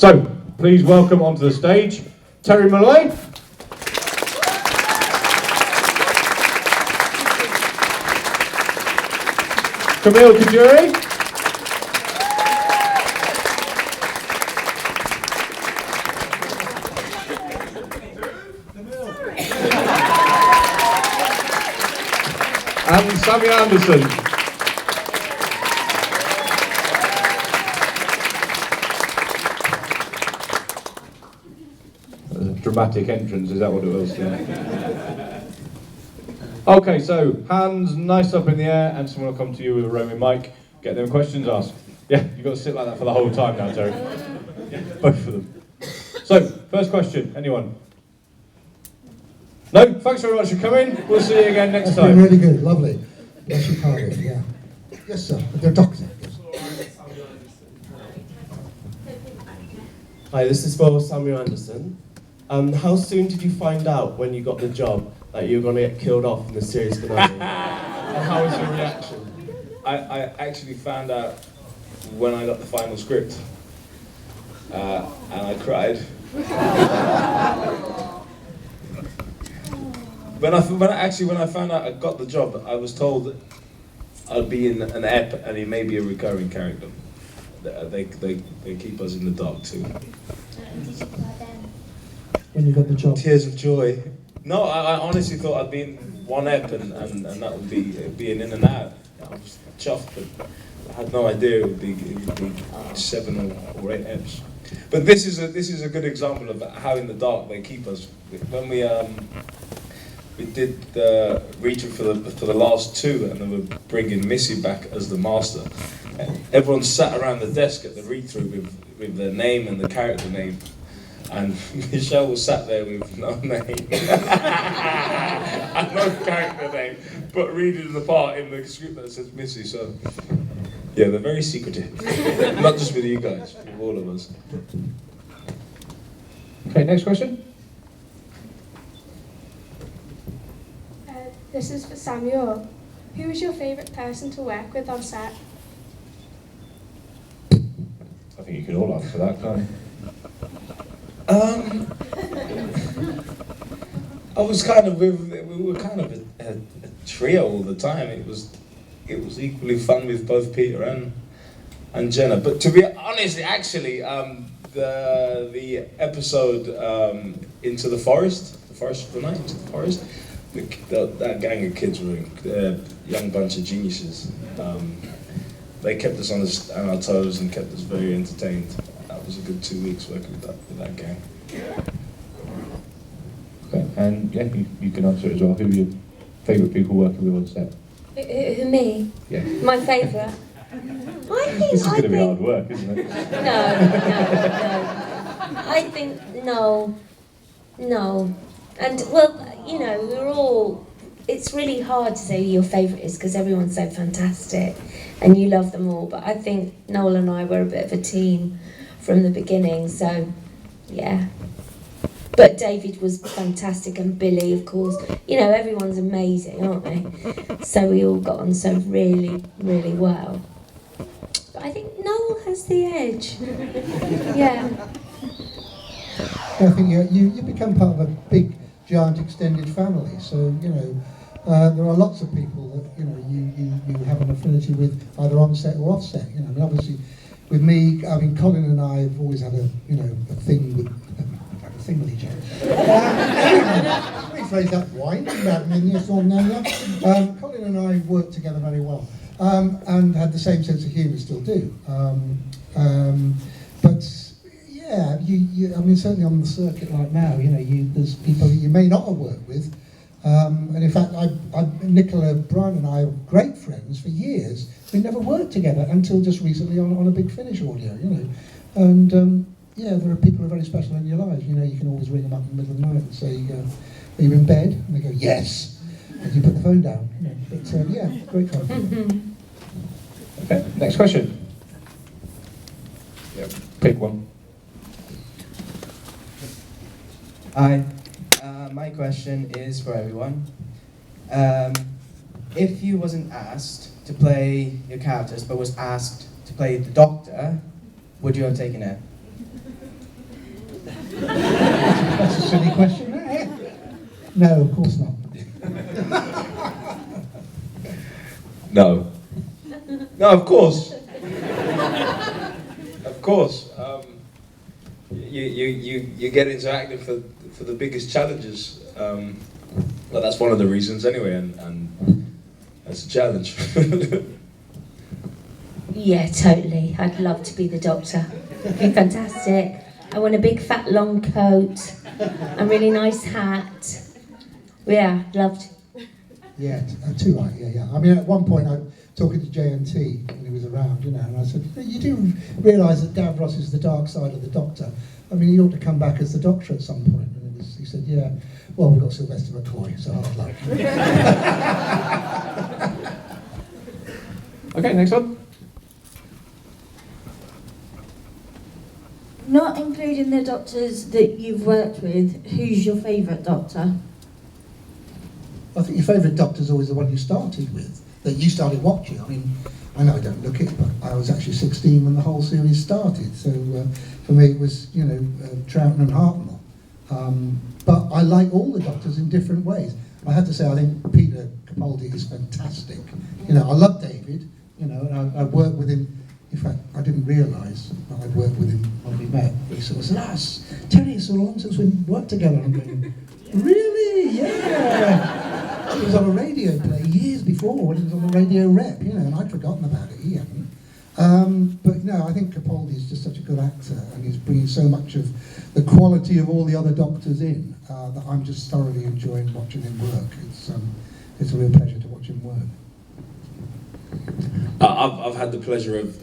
So, please welcome onto the stage, Terry Molloy. Camille Coduri. And Sammy Anderson. Dramatic entrance, is that what it was? Yeah. Okay, so hands nice up in the air, and someone will come to you with a roaming mic, get them questions asked. Yeah, you've got to sit like that for the whole time now, Terry. Yeah, both of them. So, first question, anyone? No? Thanks very much for coming. We'll see you again next time. Been really good, lovely. Bless you, Cardiff, yeah. Yes, sir, the doctor. Hi, this is for Samuel Anderson. How soon did you find out when you got the job that you were going to get killed off in the series finale? And how was your reaction? I actually found out when I got the final script, and I cried. When I found out I got the job, I was told that I'd be in an ep and he may be a recurring character. They keep us in the dark too. When you got the job? Tears of joy. No, I honestly thought I'd be in one ep and that would be an in and out. I was chuffed, but I had no idea it would be 7 or 8 eps. But this is a good example of how in the dark they keep us. When we did the read-through for the last 2, and then we're bringing Missy back as the master. Everyone sat around the desk at the read-through with their name and the character name. And Michelle was sat there with no name and no character name, but reading the part in the script that says Missy. So, yeah, they're very secretive. Not just with you guys, with all of us. Okay, next question. This is for Samuel. Who was your favourite person to work with on set? I think you could all answer that, can't you? I was kind of we were kind of a trio all the time. It was equally fun with both Peter and Jenna. But to be honest, actually, the episode Into the Forest of the Night, Into the Forest, that gang of kids were a young bunch of geniuses. They kept us on our toes and kept us very entertained. That was a good 2 weeks working with that gang. Okay, and yeah, you can answer it as well. Who are your favourite people working with on set? Who, me? Yeah. My favourite? This is going to be hard work, isn't it? No. I think, no. And, well, you know, it's really hard to say who your favourite is because everyone's so fantastic and you love them all. But I think Noel and I were a bit of a team from the beginning, so, yeah. But David was fantastic, and Billy, of course. You know, everyone's amazing, aren't they? So we all got on so really, really well. But I think Noel has the edge. Yeah. I think you become part of a big, giant, extended family. So, you know, there are lots of people that, you know, you have an affinity with, either on set or off set. You know, I mean, obviously, with me, I mean, Colin and I have always had a thing with each other. Rephrase that, wine, Colin and I worked together very well, and had the same sense of humour, still do. But yeah, I mean, certainly on the circuit right now, you know, there's people you may not have worked with, and in fact, Nicola, Brian and I are great friends for years. We never worked together until just recently on a Big Finish audio, you know, and. Yeah, there are people who are very special in your lives. You know, you can always ring them up in the middle of the night and say, are you in bed? And they go, yes. And you put the phone down. You know. But yeah, great fun. Okay, next question. Yeah, pick one. Hi, my question is for everyone. If you wasn't asked to play your characters, but was asked to play the Doctor, would you have taken it? silly question, eh? No, of course not. No. No, of course. Of course. You get into acting for the biggest challenges. Well, that's one of the reasons anyway, and that's a challenge. Yeah, totally. I'd love to be the Doctor. It'd be fantastic. I want a big fat long coat, a really nice hat. Yeah, loved. Yeah, too right, yeah. I mean, at one point, I was talking to JNT when he was around, you know, and I said, you do realise that Davros is the dark side of the Doctor. I mean, he ought to come back as the Doctor at some point. And he said, yeah, well, we've got Sylvester McCoy, so hard luck. Okay, next one. Not including the doctors that you've worked with, who's your favourite Doctor? I think your favourite Doctor's always the one you started with, that you started watching. I mean, I know I don't look it, but I was actually 16 when the whole series started. So for me, it was, you know, Troughton and Hartnell. But I like all the Doctors in different ways. I have to say, I think Peter Capaldi is fantastic. You know, I love David, you know, and I worked with him. In fact, I didn't realise that I'd worked with him when we met. He sort of said, Terry, it's so long since we worked together. I'm going, really? Yeah. He was on a radio play years before when he was on a radio rep, you know, and I'd forgotten about it, he hadn't. But no, I think Capaldi is just such a good actor, and he's bringing so much of the quality of all the other Doctors in that I'm just thoroughly enjoying watching him work. It's a real pleasure to watch him work. I've had the pleasure of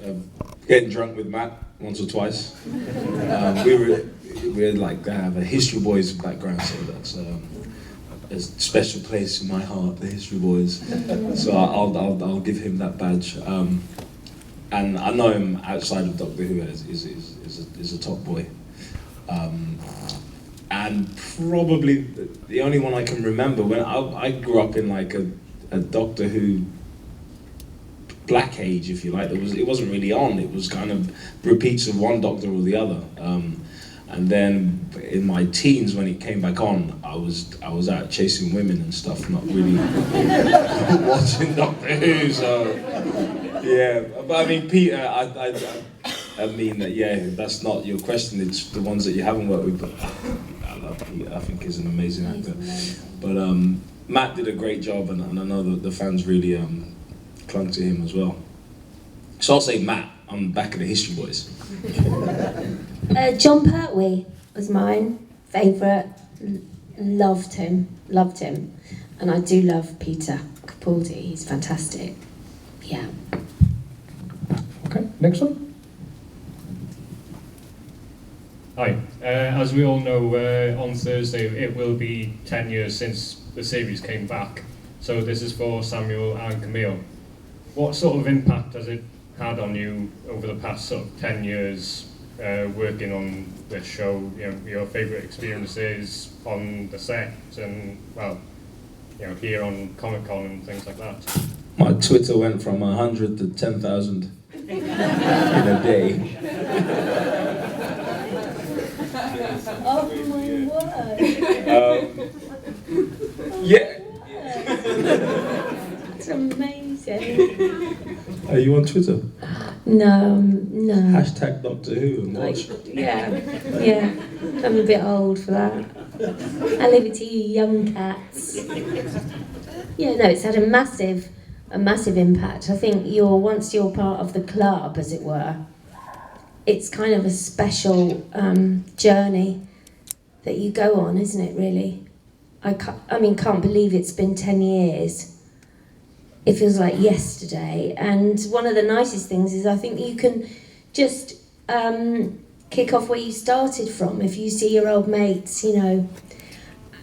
getting drunk with Matt once or twice. We're like have a History Boys background, so that's a special place in my heart, the History Boys. So I'll give him that badge. And I know him outside of Doctor Who is a top boy. And probably the only one I can remember when I grew up in like a Doctor Who black age, if you like. It wasn't really on. It was kind of repeats of one Doctor or the other. And then in my teens, when it came back on, I was out chasing women and stuff, not really watching Doctor Who. So yeah, but I mean, Peter, I mean that. Yeah, that's not your question. It's the ones that you haven't worked with. But I love Peter. I think he's an amazing actor. But Matt did a great job, and I know that the fans really clung to him as well. So I'll say Matt. I'm back in the History Boys. John Pertwee was mine, favourite. Loved him. And I do love Peter Capaldi. He's fantastic. Yeah. Okay, next one. Hi. As we all know, on Thursday it will be 10 years since the series came back. So this is for Samuel and Camille. What sort of impact has it had on you over the past sort of 10 years working on this show? You know, your favourite experiences on the set and, well, you know, here on Comic-Con and things like that? My Twitter went from 100 to 10,000 in a day. Oh my word! Yeah. It's amazing. Are you on Twitter? No. Hashtag Doctor Who and watch. Yeah. I'm a bit old for that. I leave it to you young cats. Yeah, no, it's had a massive impact. I think once you're part of the club, as it were, it's kind of a special journey that you go on, isn't it, really? I can't believe it's been 10 years. It feels like yesterday. And one of the nicest things is I think you can just kick off where you started from. If you see your old mates, you know,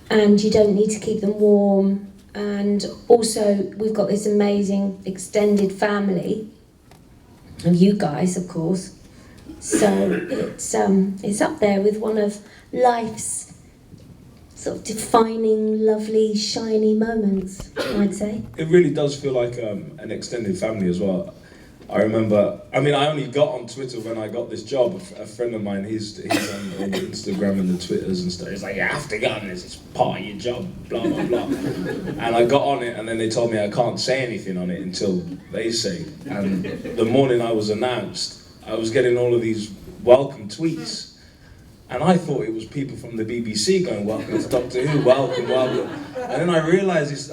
and you don't need to keep them warm. And also, we've got this amazing extended family, and you guys, of course. So it's up there with one of life's sort of defining, lovely, shiny moments, I'd say. It really does feel like an extended family as well. I remember, I mean, I only got on Twitter when I got this job. A friend of mine, he's on the Instagram and the Twitters and stuff. He's like, you have to get on this, it's part of your job, blah, blah, blah. And I got on it, and then they told me I can't say anything on it until they say. And the morning I was announced, I was getting all of these welcome tweets. And I thought it was people from the BBC going, welcome to Doctor Who, welcome, welcome. And then I realised it's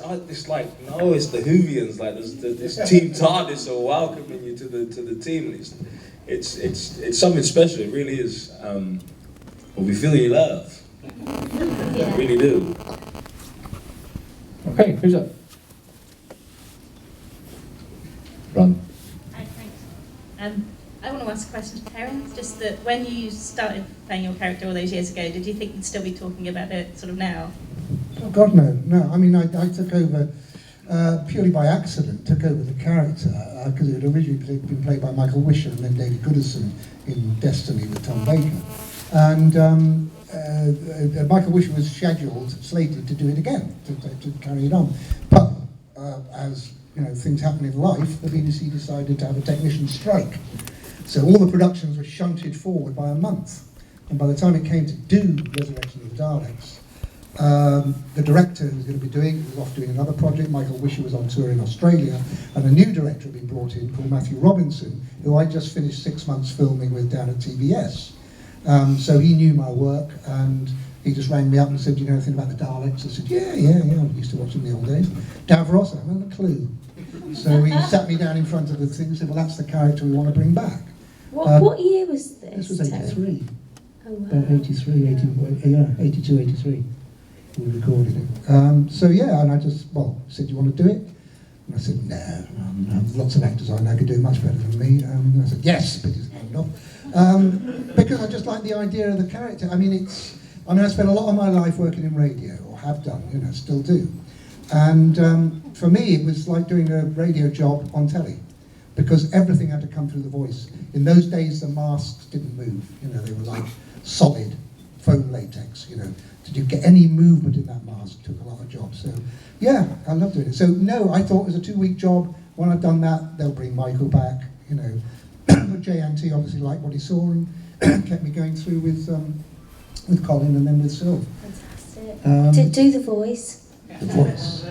like, no, it's the Whovians, like this Team TARDIS are welcoming you to the team. It's something special, it really is. Well, we feel your love. Yeah. We really do. Okay, who's up? Run. Hi, thanks. I want to ask a question to parents, just that when you started playing your character all those years ago, did you think you'd still be talking about it sort of now? Oh God, no, no. I mean, I took over purely by accident. Took over the character because it had originally been played by Michael Wisher and then David Goodison in Destiny with Tom Baker. And Michael Wisher was slated to do it again, to carry it on. But as you know, things happen in life, the BBC decided to have a technician strike. So all the productions were shunted forward by a month. And by the time it came to do Resurrection of the Daleks, the director who was going to be doing it was off doing another project. Michael Wisher was on tour in Australia, and a new director had been brought in called Matthew Robinson, who I just finished 6 months filming with down at TBS. So he knew my work, and he just rang me up and said, do you know anything about the Daleks? I said, yeah, I used to watch them in the old days. Davros, I haven't a clue. So he sat me down in front of the thing and said, well, that's the character we want to bring back. What year was this? This was 83. Oh, wow. About 83, 82, 83. We recorded it. So yeah, and I just, said, do you want to do it? And I said, no, lots of actors I know could do much better than me. And I said, yes, but his hand off. Because I just like the idea of the character. I spent a lot of my life working in radio, or have done, still do. And for me, it was like doing a radio job on telly, because everything had to come through the voice. In those days, the masks didn't move. They were like solid foam latex. To get any movement in that mask took a lot of jobs. So yeah, I loved doing it. So no, I thought it was a 2-week job. When I've done that, they'll bring Michael back. But JNT obviously liked what he saw and kept me going through with Colin and then with Sylv. Fantastic. Do the voice. The voice.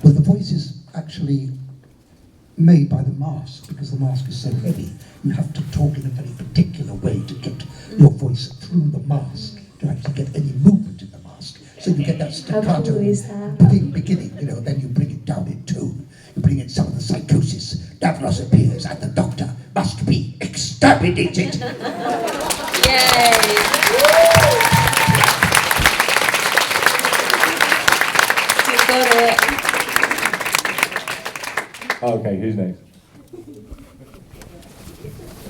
Well, the voice is actually made by the mask, because the mask is so heavy. You have to talk in a very particular way to get your voice through the mask, to actually get any movement in the mask. So you get that staccato beginning, and then you bring it down in tone. You bring in some of the psychosis. Davros appears and the Doctor must be exterminated. Yay! You got it. Okay, who's next?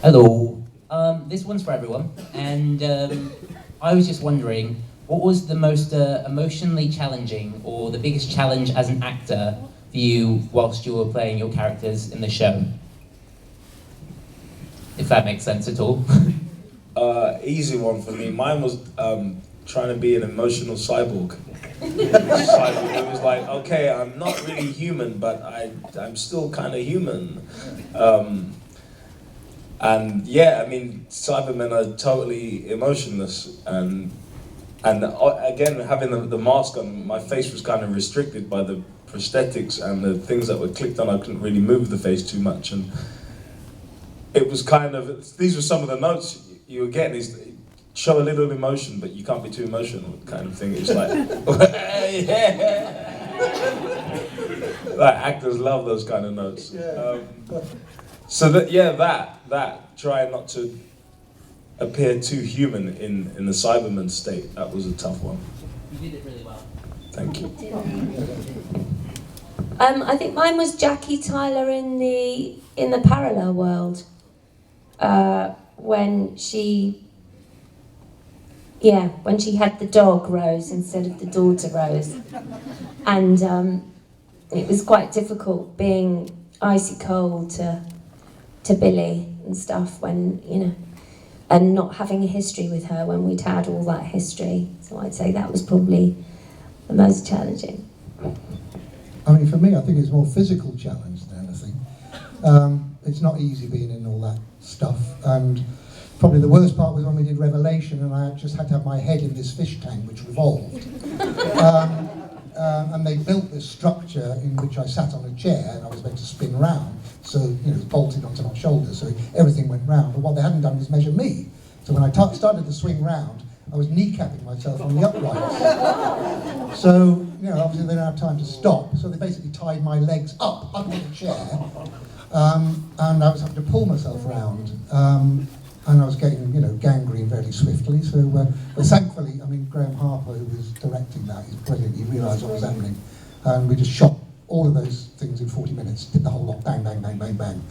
Hello. This one's for everyone, and I was just wondering, what was the most emotionally challenging, or the biggest challenge as an actor for you whilst you were playing your characters in the show? If that makes sense at all. Easy one for me. Mine was trying to be an emotional cyborg. It was like, okay, I'm not really human, but I'm still kind of human. And yeah, Cybermen are totally emotionless, and again, having the mask on, my face was kind of restricted by the prosthetics and the things that were clicked on. I couldn't really move the face too much, and it was kind of, these were some of the notes you were getting, is show a little emotion, but you can't be too emotional, kind of thing. It's like, yeah. Like, actors love those kind of notes. So that trying not to appear too human in the Cyberman state, that was a tough one. You did it really well. Thank you. I think mine was Jackie Tyler in the parallel world. When she had the dog Rose instead of the daughter Rose, and it was quite difficult being icy cold to Billy and stuff when and not having a history with her when we'd had all that history. So I'd say that was probably the most challenging. For me, I think it's more physical challenge than anything. It's not easy being in all that stuff. And probably the worst part was when we did Revelation, and I just had to have my head in this fish tank which revolved. And they built this structure in which I sat on a chair and I was meant to spin round. So, it was bolted onto my shoulders, so everything went round. But what they hadn't done was measure me. So when I started to swing round, I was kneecapping myself on the uprights. So, obviously they don't have time to stop. So they basically tied my legs up under the chair, and I was having to pull myself round. And I was getting, gangrene very swiftly. So, but thankfully, Graham Harper, who was directing that, he's brilliant. He realised what was happening, and we just shot all of those things in 40 minutes. Did the whole lot, bang, bang, bang, bang, bang.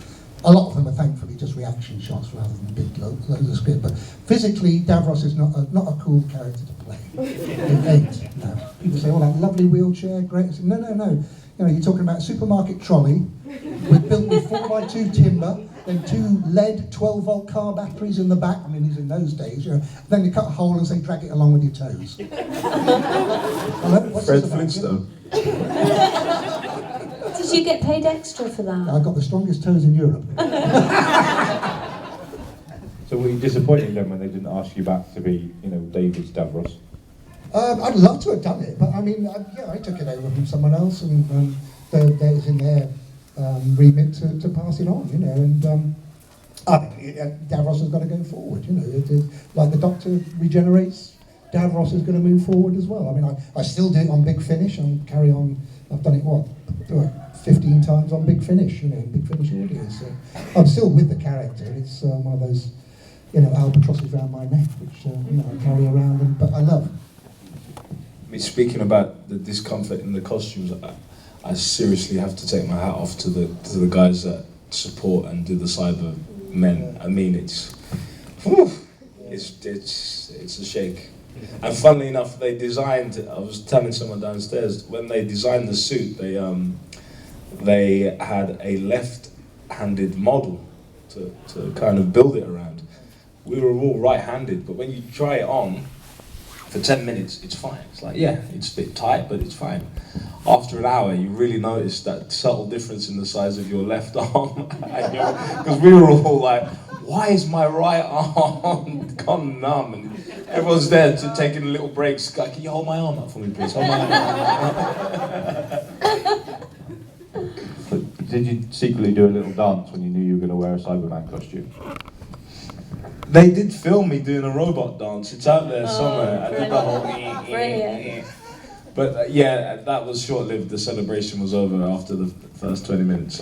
A lot of them are thankfully just reaction shots rather than big loads of script. But physically, Davros is not a cool character to play. It ain't. No. People say, "Oh, that lovely wheelchair, great." I say, no. You're talking about a supermarket trolley. We're built with 4x2 timber. Then 2 lead 12-volt car batteries in the back. These in those days. Then you cut a hole and say, drag it along with your toes. Fred Flintstone. Did you get paid extra for that? I got the strongest toes in Europe. So were you disappointed then when they didn't ask you back to be, David's Davros? I'd love to have done it, but I took it over from someone else, and that was in their remit to pass it on, and Davros has got to go forward, like the Doctor regenerates, Davros is going to move forward as well. I still do it on Big Finish, and carry on. I've done it 15 times on Big Finish, Big Finish audios. So I'm still with the character. It's one of those, albatrosses around my neck, which I carry around, but I love. Speaking about the discomfort in the costumes, I seriously have to take my hat off to the guys that support and do the Cyber Men. It's a shake. And funnily enough, they designed. I was telling someone downstairs when they designed the suit, they had a left-handed model to kind of build it around. We were all right-handed, but when you try it on, for 10 minutes, it's fine. It's like, yeah, it's a bit tight, but it's fine. After an hour, you really notice that subtle difference in the size of your left arm. Because we were all like, why is my right arm gone numb? And everyone's there taking little breaks. Like, can you hold my arm up for me, please? Hold my arm up. Did you secretly do a little dance when you knew you were going to wear a Cyberman costume? They did film me doing a robot dance. It's out there somewhere. I did the whole Brilliant. But that was short-lived. The celebration was over after the first 20 minutes.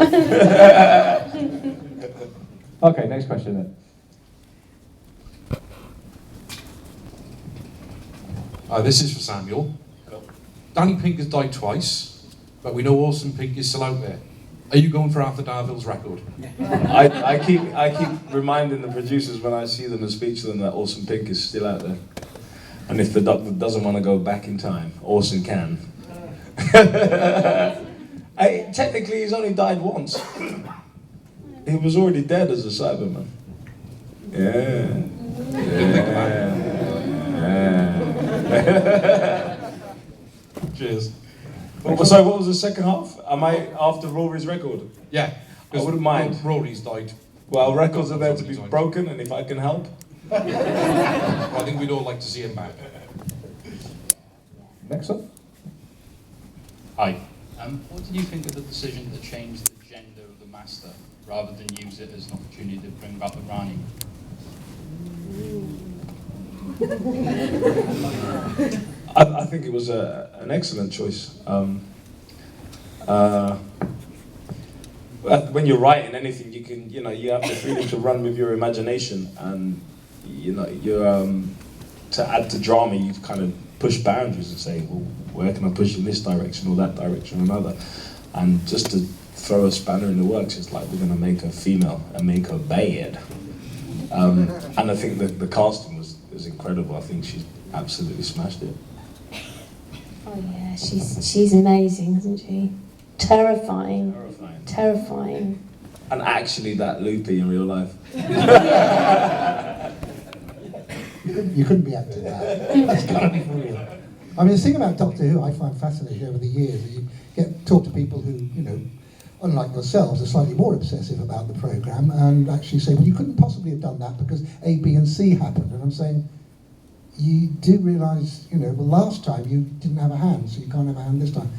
Okay, next question then. This is for Samuel. Danny Pink has died twice, but we know Orson Pink is still out there. Are you going for Arthur Darville's record? I keep reminding the producers when I see them and speak to them that Orson Pink is still out there. And if the Doctor doesn't want to go back in time, Orson can. Technically, he's only died once. He was already dead as a Cyberman. Yeah. Cheers. So what was the second half? Am I after Rory's record? Yeah. I wouldn't mind. Rory's died. Well, records are there to be broken, and if I can help. I think we'd all like to see him back. Next up. Hi. What did you think of the decision to change the gender of the Master rather than use it as an opportunity to bring back the Rani? I think it was an excellent choice. When you're writing anything, you can, you have the freedom to run with your imagination, and to add to drama, you kind of push boundaries and say, well, where can I push in this direction or that direction or another, and just to throw a spanner in the works, it's like we're going to make a female and make her bad. And I think the casting was incredible. I think she absolutely smashed it. Oh yeah, she's amazing, isn't she? Terrifying. And actually that loopy in real life. You couldn't be acting that. That's gotta be for real. The thing about Doctor Who I find fascinating over the years, is you talk to people who, unlike yourselves, are slightly more obsessive about the programme and actually say, well, you couldn't possibly have done that because A, B and C happened. And I'm saying, you do realise, well, last time you didn't have a hand, so you can't have a hand this time.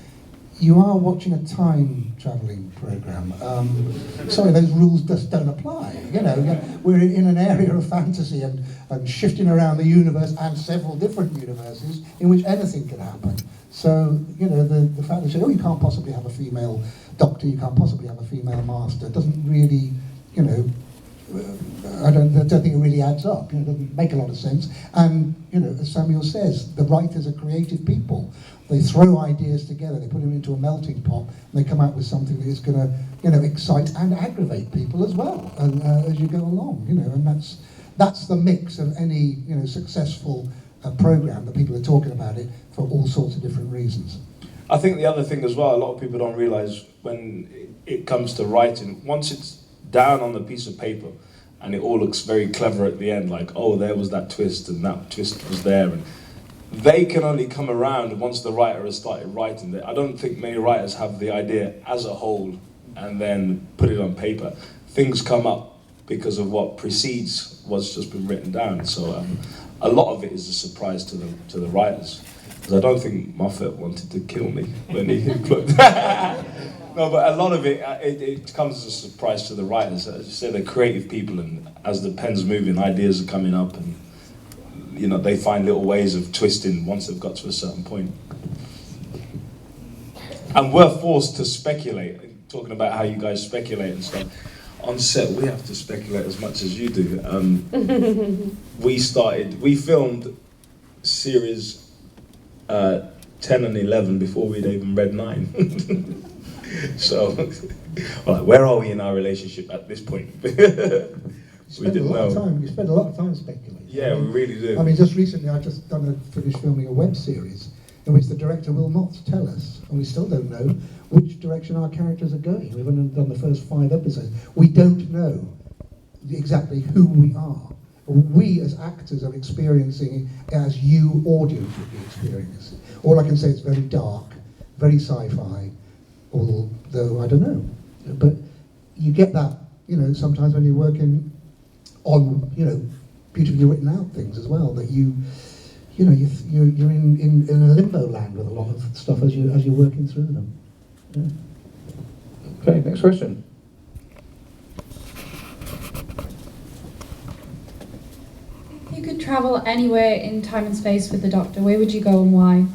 You are watching a time-travelling programme. Sorry, those rules just don't apply. We're in an area of fantasy and shifting around the universe and several different universes in which anything can happen. So, the fact that you say, oh, you can't possibly have a female doctor, you can't possibly have a female master, doesn't really, I don't think it really adds up. It doesn't make a lot of sense. And, as Samuel says, the writers are creative people. They throw ideas together, they put them into a melting pot, and they come out with something that is going to, excite and aggravate people as well, and as you go along, and that's the mix of any, successful program that people are talking about it for all sorts of different reasons. I think the other thing as well, a lot of people don't realise when it comes to writing, once it's down on the piece of paper and it all looks very clever at the end, like, oh, there was that twist and that twist was there, and they can only come around once the writer has started writing. I don't think many writers have the idea as a whole and then put it on paper. Things come up because of what precedes what's just been written down. So a lot of it is a surprise to the writers. Because I don't think Moffat wanted to kill me when he looked. No, but a lot of it comes as a surprise to the writers. As you say, they're creative people, and as the pen's moving, ideas are coming up, and they find little ways of twisting once they've got to a certain point. And we're forced to speculate, talking about how you guys speculate and stuff. On set, we have to speculate as much as you do. We filmed series 10 and 11 before we'd even read 9. So, where are we in our relationship at this point? We didn't know. You spend a lot of time speculating. Yeah, we really do. I mean, just recently I finished filming a web series in which the director will not tell us, and we still don't know, which direction our characters are going. We've only done the first 5 episodes. We don't know exactly who we are. We as actors are experiencing it as you audience would be experiencing. All I can say is very dark, very sci-fi, although I don't know. But you get that, sometimes when you're working on, beautifully written out things as well, that you're in a limbo land with a lot of stuff as you're working through them. Yeah. Okay, next question. If you could travel anywhere in time and space with the Doctor, where would you go and why?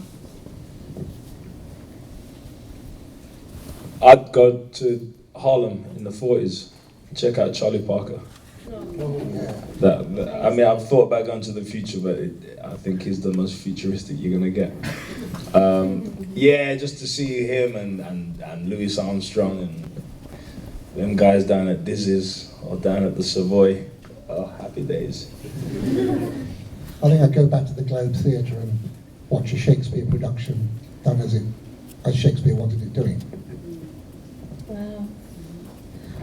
I'd go to Harlem in the 40s, check out Charlie Parker. I mean, I've thought about going to the future, but I think he's the most futuristic you're gonna get. Yeah, just to see him and Louis Armstrong and them guys down at Dizzy's or down at the Savoy. Oh, happy days. I think I'd go back to the Globe Theatre and watch a Shakespeare production done as Shakespeare wanted it doing. Wow.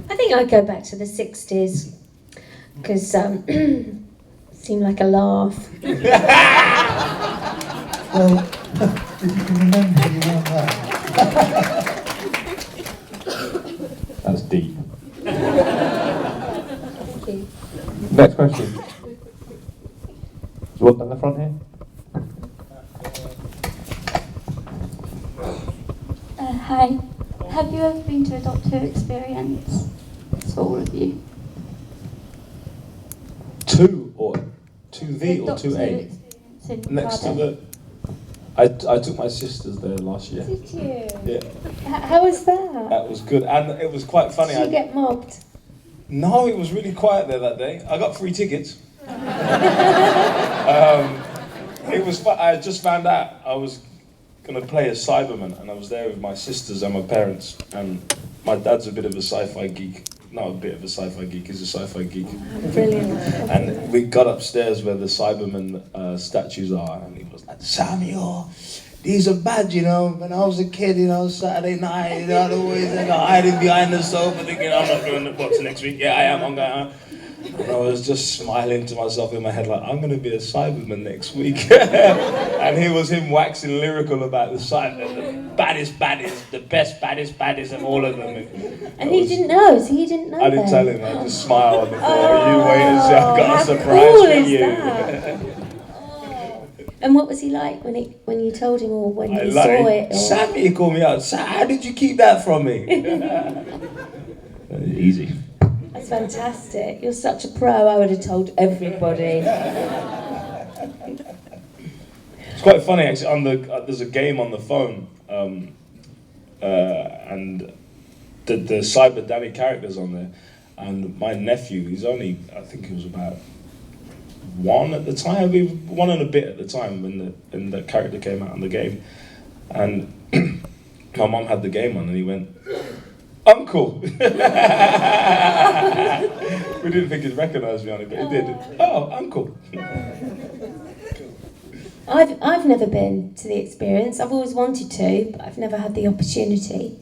I think I'd go back to the 60s, because seemed like a laugh. Well, if you can remember, you weren't there. That's deep. Thank you. Next question. You want down the front here? Hi. Have you ever been to a Doctor Who experience? It's all of you. 2 or 2V or 2A? Next to the... I took my sisters there last year. Did you? Yeah. How was that? That was good, and it was quite funny. Did you get mobbed? No, it was really quiet there that day. I got free tickets. It was fun. I just found out I was going to play a Cyberman, and I was there with my sisters and my parents, and my dad's a bit of a sci-fi geek. Not a bit of a sci-fi geek, he's a sci-fi geek. Brilliant. And we got upstairs where the Cyberman statues are, and he was like, Samuel, these are bad, you know. When I was a kid, you know, Saturday night, I'd always hiding behind the sofa thinking, I'm not going to watch next week. Yeah, I am, I'm going. And I was just smiling to myself in my head like, I'm going to be a Cyberman next week. And here was him waxing lyrical about the baddest, the best baddest of all of them. And he didn't know, so he didn't know. I didn't tell him, I just smiled and thought, you wait and see, I've got a surprise cool for is you. that? And what was he like when you told him, or when you saw it? Or... Sammy, he called me out. How did you keep that from me? Easy. That's fantastic. You're such a pro. I would have told everybody. It's quite funny actually. There's a game on the phone, and the Cyber Danny character's on there, and my nephew, he's only, I think he was about 1 at the time, 1 and a bit at the time when the character came out in the game, and my mum had the game on, and he went, "Uncle." We didn't think he'd recognise me on it, but he did. "Oh, Uncle." I've never been to the experience. I've always wanted to, but I've never had the opportunity.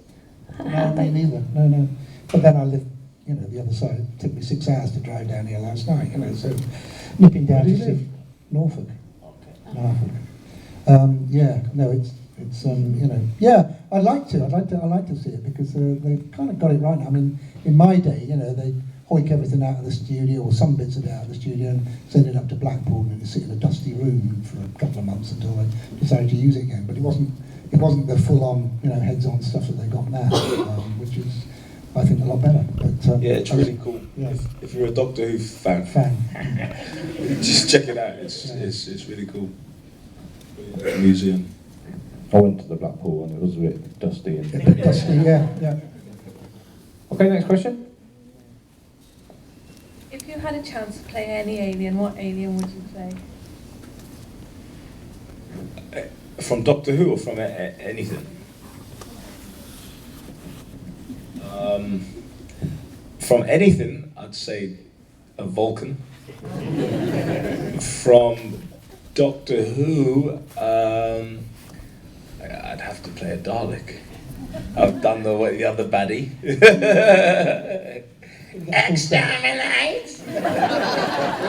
No, me neither. No. But then I live, you know, the other side. It took me 6 hours to drive down here last night, you know, so nipping down to see Norfolk. Norfolk. Yeah, no, it's you know, yeah, I'd like to see it because they kind of got it right now. I mean, in my day, you know, they hoik everything out of the studio, or some bits of it out of the studio, and send it up to Blackpool and sit in a dusty room for a couple of months until they decided to use it again. But it wasn't the full-on, you know, heads-on stuff that they got now, which is, I think, a lot better. But yeah, it's really cool. Yeah. If you're a Doctor Who fan, just check it out. It's really cool. Museum. I went to the Blackpool and it was a bit dusty. A bit dusty, yeah. Okay, next question. If you had a chance to play any alien, what alien would you play? From Doctor Who or from anything? From anything, I'd say a Vulcan. From Doctor Who, I'd have to play a Dalek. I've done the other baddie. Exterminate!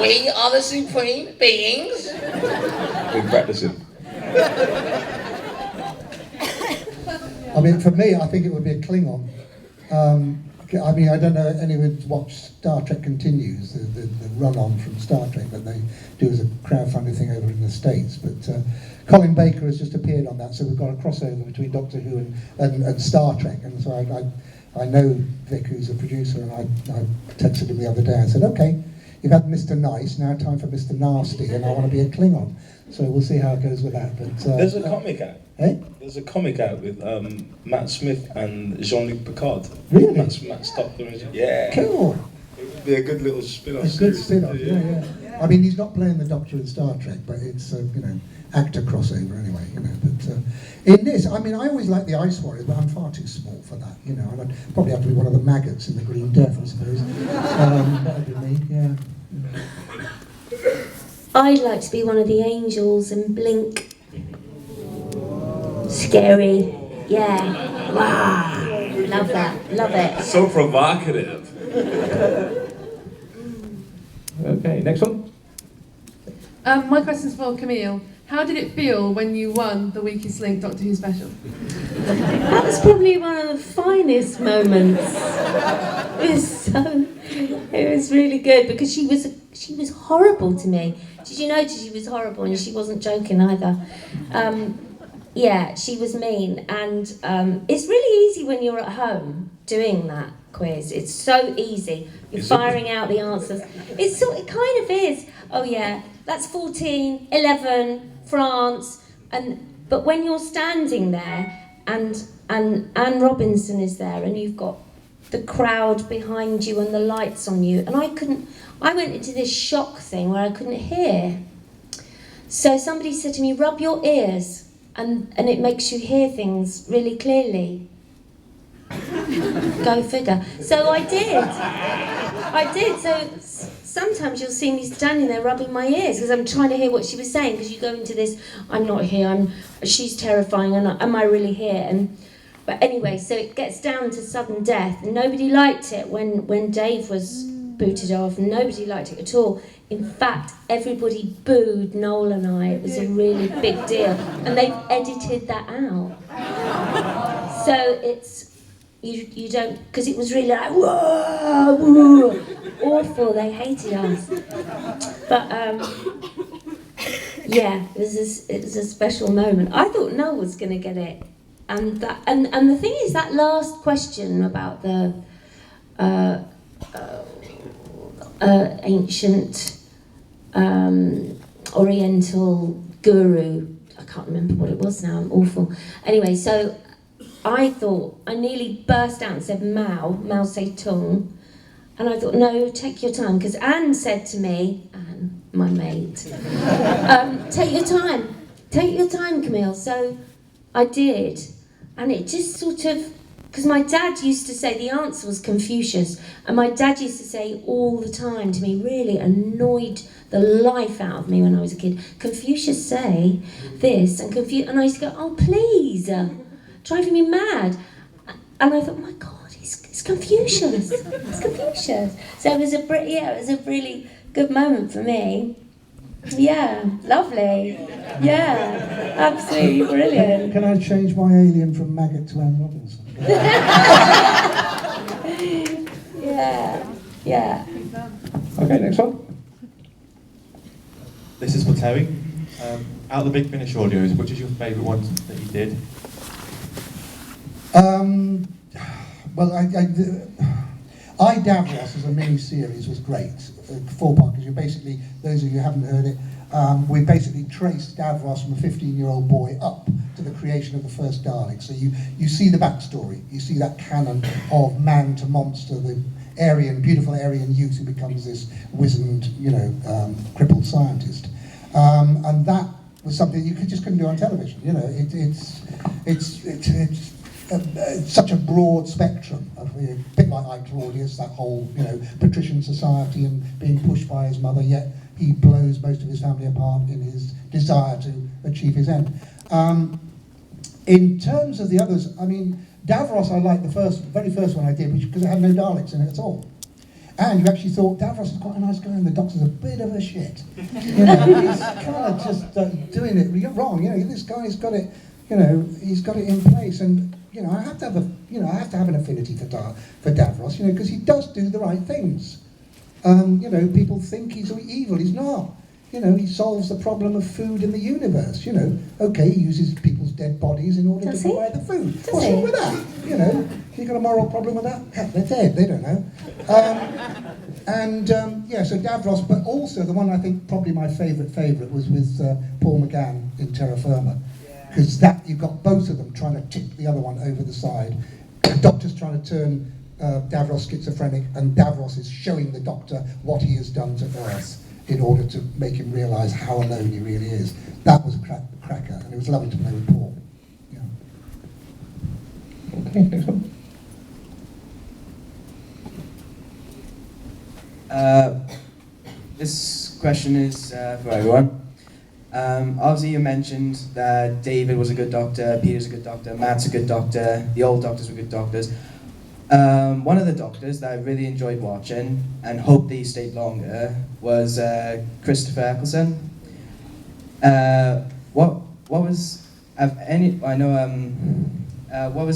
We are the supreme beings! Been practicing. I mean, for me, I think it would be a Klingon. I mean, I don't know if anyone's watched Star Trek Continues, the run-on from Star Trek that they do as a crowdfunding thing over in the States. But Colin Baker has just appeared on that, so we've got a crossover between Doctor Who and Star Trek. And so I know Vic, who's a producer, and I texted him the other day. I said, okay, you've had Mr. Nice, now time for Mr. Nasty, and I want to be a Klingon. So we'll see how it goes with that. But there's a comic out. Eh? There's a comic out with Matt Smith and Jean-Luc Picard. Really? Matt Stockton. Yeah. Cool. It would be a good little spin-off. A good spin-off, yeah. I mean, he's not playing the Doctor in Star Trek, but it's you know, actor crossover anyway, you know. But in this, I mean, I always like the Ice Warriors, but I'm far too small for that, you know. And I'd probably have to be one of the maggots in the Green Death, I suppose. That'd be me, yeah. I'd like to be one of the angels and blink. Scary. Yeah. Wow. Love that. Love it. So provocative. Okay, next one. My question's for Camille. How did it feel when you won the Weakest Link Doctor Who special? That was probably one of the finest moments. It was really good because she was horrible to me. Did you notice she was horrible, and she wasn't joking either? Yeah, she was mean, and it's really easy when you're at home doing that quiz. It's so easy. You're firing out the answers. It kind of is. Oh yeah, that's 14, 11, France, but when you're standing there and Anne Robinson is there, and you've got the crowd behind you and the lights on you, and I went into this shock thing where I couldn't hear. So somebody said to me, rub your ears, and it makes you hear things really clearly. Go figure. So I did. sometimes you'll see me standing there rubbing my ears because I'm trying to hear what she was saying, because you go into this, I'm not here, she's terrifying, and am I really here? But anyway, so it gets down to sudden death, and nobody liked it when Dave was booted off, and nobody liked it at all. In fact, everybody booed Noel and I. It was a really big deal, and they've edited that out. So it's, you don't, because it was really like, whoa, whoa, awful, they hated us. But yeah, it was a special moment. I thought Noel was going to get it. And the thing is, that last question about the ancient Oriental guru, I can't remember what it was now, I'm awful. Anyway, so I thought, I nearly burst out and said Mao Zedong, and I thought, no, take your time, because Anne said to me, Anne, my mate, take your time, Camille. So I did, and it just sort of, because my dad used to say the answer was Confucius, and my dad used to say all the time to me, really annoyed the life out of me when I was a kid, Confucius say this, and I used to go, oh please, driving me mad. And I thought, my God, it's Confucius, it's Confucius. So it was a really good moment for me. Yeah, lovely. Yeah, absolutely brilliant. Can I change my alien from maggot to Anne Robinson? Yeah. Okay, next one. This is for Terry. Out of the Big Finish audios, which is your favourite one that you did? Well, I Davros as a mini-series was great. 4-part, because you basically, those of you who haven't heard it, we basically traced Davros from a 15-year-old boy up to the creation of the first Dalek. So you see the backstory, you see that canon of man to monster, the beautiful Aryan youth who becomes this wizened, crippled scientist. And that was something you just couldn't do on television. It's such a broad spectrum of, a bit like Claudius, that whole patrician society and being pushed by his mother, yet he blows most of his family apart in his desire to achieve his end. In terms of the others, I mean, Davros I liked the very first one I did, because it had no Daleks in it at all. And you actually thought Davros is quite a nice guy and the Doctor's a bit of a shit. He's kind of just doing it wrong. This guy's got it. He's got it in place, and I have to have an affinity for Davros, because he does do the right things. People think he's evil. He's not. He solves the problem of food in the universe. Okay, he uses people's dead bodies in order to provide the food. What's wrong with that? You got a moral problem with that? Heck, they're dead. They don't know. So Davros, but also the one I think probably my favourite was with Paul McGann in Terra Firma. Because you've got both of them trying to tip the other one over the side. The Doctor's trying to turn Davros schizophrenic, and Davros is showing the Doctor what he has done to Earth in order to make him realise how alone he really is. That was a cracker, and it was lovely to play with Paul. Okay, next one. This question is for everyone. Obviously you mentioned that David was a good doctor, Peter's a good doctor, Matt's a good doctor, the old doctors were good doctors. One of the doctors that I really enjoyed watching and hoped that he stayed longer was Christopher Eccleston. What was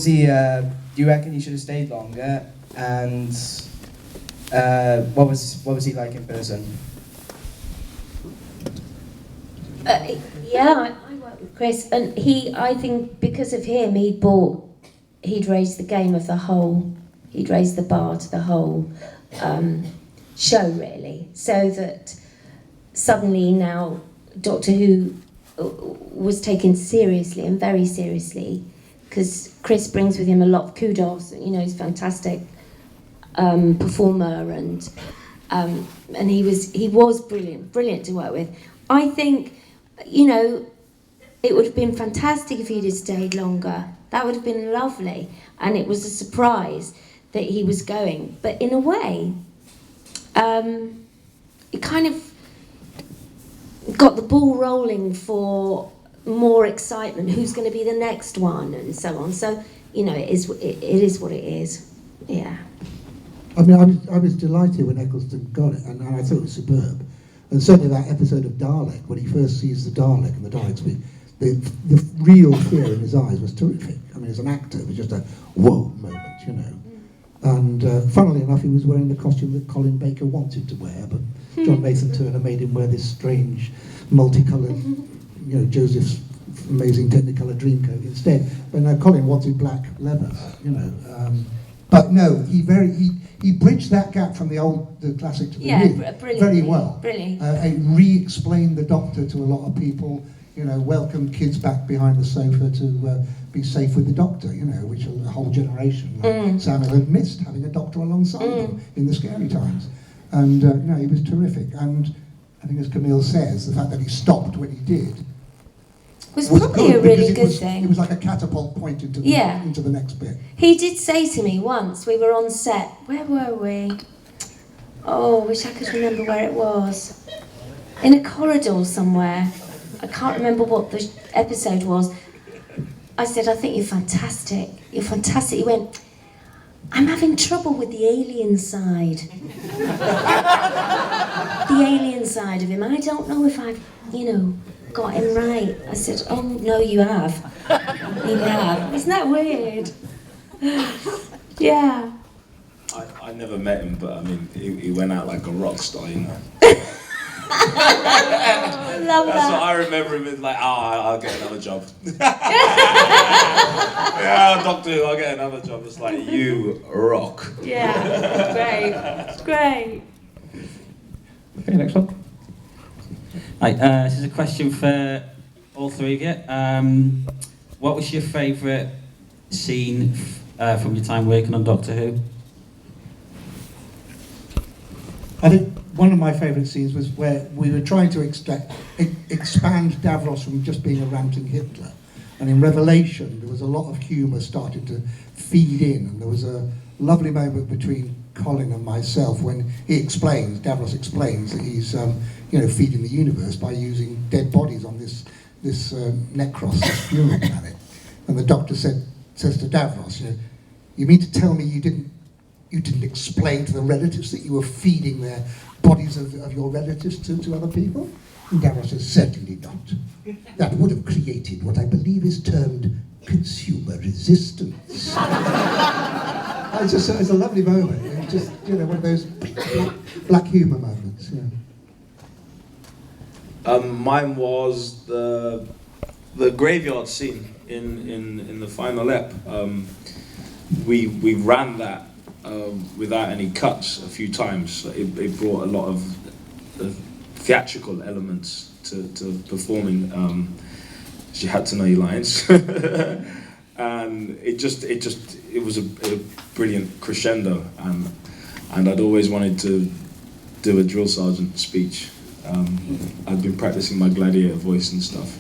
he? Do you reckon he should have stayed longer? And what was he like in person? Yeah, I work with Chris, and I think because of him, he'd raised the game of the whole, he'd raised the bar to the whole show, really, so that suddenly now Doctor Who was taken seriously, and very seriously, because Chris brings with him a lot of kudos. He's a fantastic performer, and he was brilliant to work with. I think, it would have been fantastic if he'd have stayed longer. That would have been lovely. And it was a surprise that he was going. But in a way, it kind of got the ball rolling for more excitement. Who's going to be the next one, and so on. So you know, it is what it is. Yeah. I mean, I was delighted when Eccleston got it, and I thought it was superb. And certainly that episode of Dalek, when he first sees the Dalek and the Dalek speak, the real fear in his eyes was terrific. I mean, as an actor, it was just a whoa moment, you know. And funnily enough, he was wearing the costume that Colin Baker wanted to wear, but John Nathan Turner made him wear this strange, multicoloured, you know, Joseph's amazing Technicolor Dreamcoat instead. But no, Colin wanted black leather, you know. But no, he bridged that gap from the classic to the new very well. Brilliant. It re-explained the Doctor to a lot of people. You know, welcomed kids back behind the sofa to be safe with the Doctor. You know, which a whole generation like Samuel had missed having a Doctor alongside them in the scary times. And no, he was terrific. And I think, as Camille says, the fact that he stopped when he did was probably a really good thing. It was like a catapult point into the next bit. He did say to me once, we were on set, where were we? Oh, I wish I could remember where it was. In a corridor somewhere. I can't remember what the episode was. I said, I think you're fantastic. You're fantastic. He went, I'm having trouble with the alien side. The alien side of him. I don't know if I've, you know, got him right. I said, oh, no, you have. You have. Isn't that weird? Yeah. I never met him, but I mean, he went out like a rock star, you know. I love That's that. what I remember him as, like, I'll get another job. Yeah, Doctor Who, I'll get another job. It's like, you rock. Yeah, great. Great. Okay, next one. Hi, this is a question for all three of you. What was your favourite scene from your time working on Doctor Who? I think one of my favourite scenes was where we were trying to expand Davros from just being a ranting Hitler. And in Revelation, there was a lot of humour starting to feed in. And there was a lovely moment between Colin and myself when Davros explains that he's you know, feeding the universe by using dead bodies on this Necros, this funeral planet. And the Doctor says to Davros, you know, you mean to tell me you didn't explain to the relatives that you were feeding their bodies of your relatives to other people? And Davros says, certainly not. That would have created what I believe is termed consumer resistance. It's a lovely moment. It's just, you know, one of those black humour moments. Yeah. Mine was the graveyard scene in the final ep. We ran that without any cuts a few times. It brought a lot of theatrical elements to performing. You had to know your lines, and it was a brilliant crescendo. And I'd always wanted to do a drill sergeant speech. I'd been practicing my gladiator voice and stuff.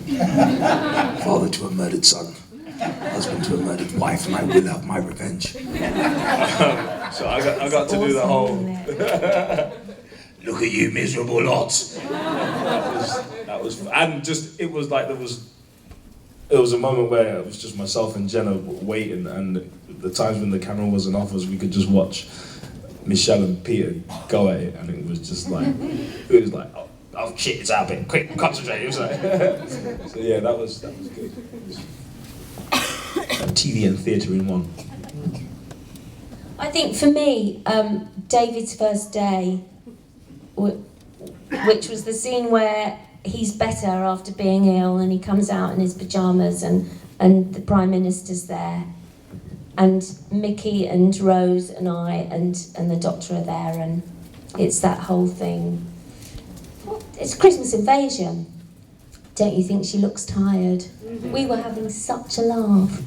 Father to a murdered son, husband to a murdered wife, and I will have my revenge. So I got to do the whole. Look at you, miserable lot. That was, and just it was like there was a moment where it was just myself and Jenna waiting, and the times when the camera wasn't off us, we could just watch Michelle and Peter go at it, and it was just like oh shit, it's happening, quick, concentrate. It was like, so yeah, that was good. TV and theatre in one. I think for me, David's first day, which was the scene where he's better after being ill and he comes out in his pyjamas and the Prime Minister's there, and Mickey and Rose and I and the Doctor are there, and it's that whole thing. It's Christmas Invasion. Don't you think she looks tired? We were having such a laugh.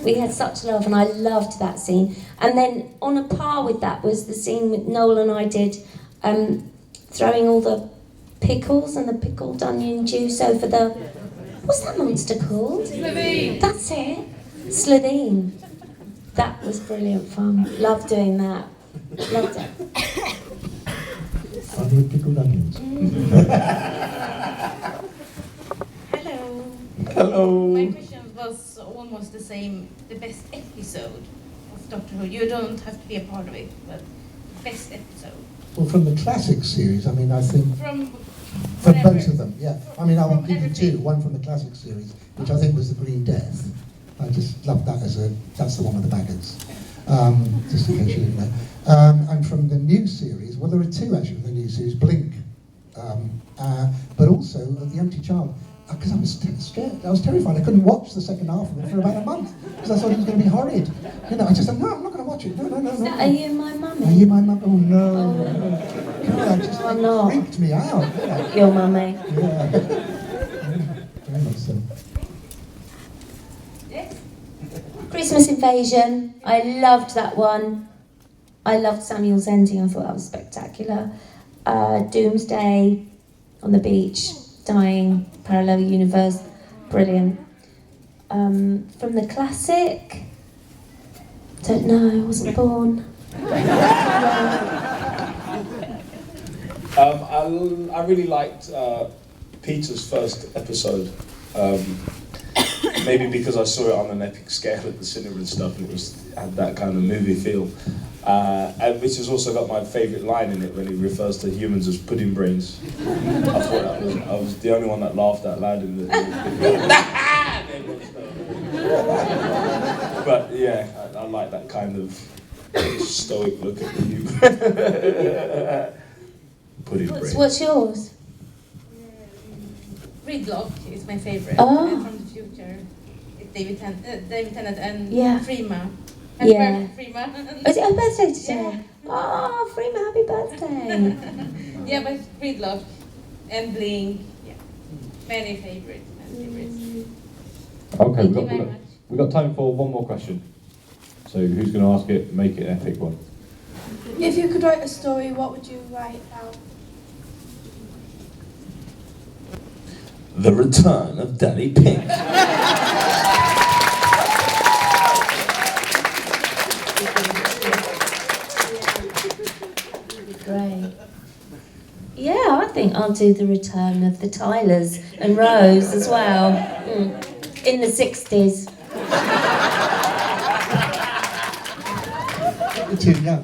We had such a laugh, and I loved that scene. And then on a par with that was the scene with Noel and I did, throwing all the pickles and the pickled onion juice over the... What's that monster called? Slitheen. That's it. Slitheen. That was brilliant fun. Loved doing that. Loved it. Only with pickled onions. Hello. Hello. My question was almost the same. The best episode of Doctor Who. You don't have to be a part of it, but best episode. Well, from the classic series, I mean, I think From both of them, yeah. I mean, I will give you two. One from the classic series, which I think was The Green Death. I just loved that that's the one with the maggots. Just in case you didn't know. And from the new series, well, there are two actually from the new series, Blink, but also The Empty Child. Because I was scared, I was terrified. I couldn't watch the second half of it for about a month because I thought it was going to be horrid. You know, I just said, no, I'm not going to watch it. No. Are You My Mummy? Are You My Mummy? Oh no. God, it just freaked me out. Your mummy. Yeah. Very much so. Christmas Invasion. I loved that one. I loved Samuel's ending. I thought that was spectacular. Doomsday on the beach, dying, parallel universe, brilliant. From the classic, don't know. I wasn't born. I really liked Peter's first episode. Maybe because I saw it on an epic scale at the cinema and stuff, and it had that kind of movie feel. And which has also got my favourite line in it when he refers to humans as pudding brains. I thought I was the only one that laughed out loud in the But yeah, I like that kind of stoic look at you. Pudding brains. What's yours? Gridlock is my favorite. Oh. And From the Future, it's David Tennant and Yeah. Freema. Yeah. Freema. Is it her birthday today? Oh, Freema, happy birthday. Yeah, but Gridlock and Blink. Yeah, many favorites. Okay, Thank you very much. we've got time for one more question. So who's going to ask it? Make it an epic one. If you could write a story, what would you write about? The Return of Danny Pink. Great. Yeah, I think I'll do The Return of the Tylers and Rose as well. In the 60s. You're too young.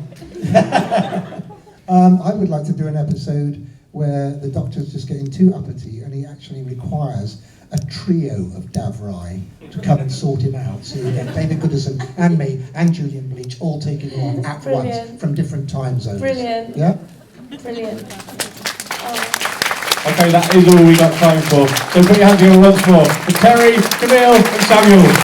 I would like to do an episode where the Doctor's just getting too uppity and he actually requires a trio of Davrai to come and sort him out. So you get David Goodison and me and Julian Bleach all taking him on at once from different time zones. Brilliant. Yeah? Brilliant. Okay, that is all we got time for. So put your hands together once more for Terry, Camille and Samuel.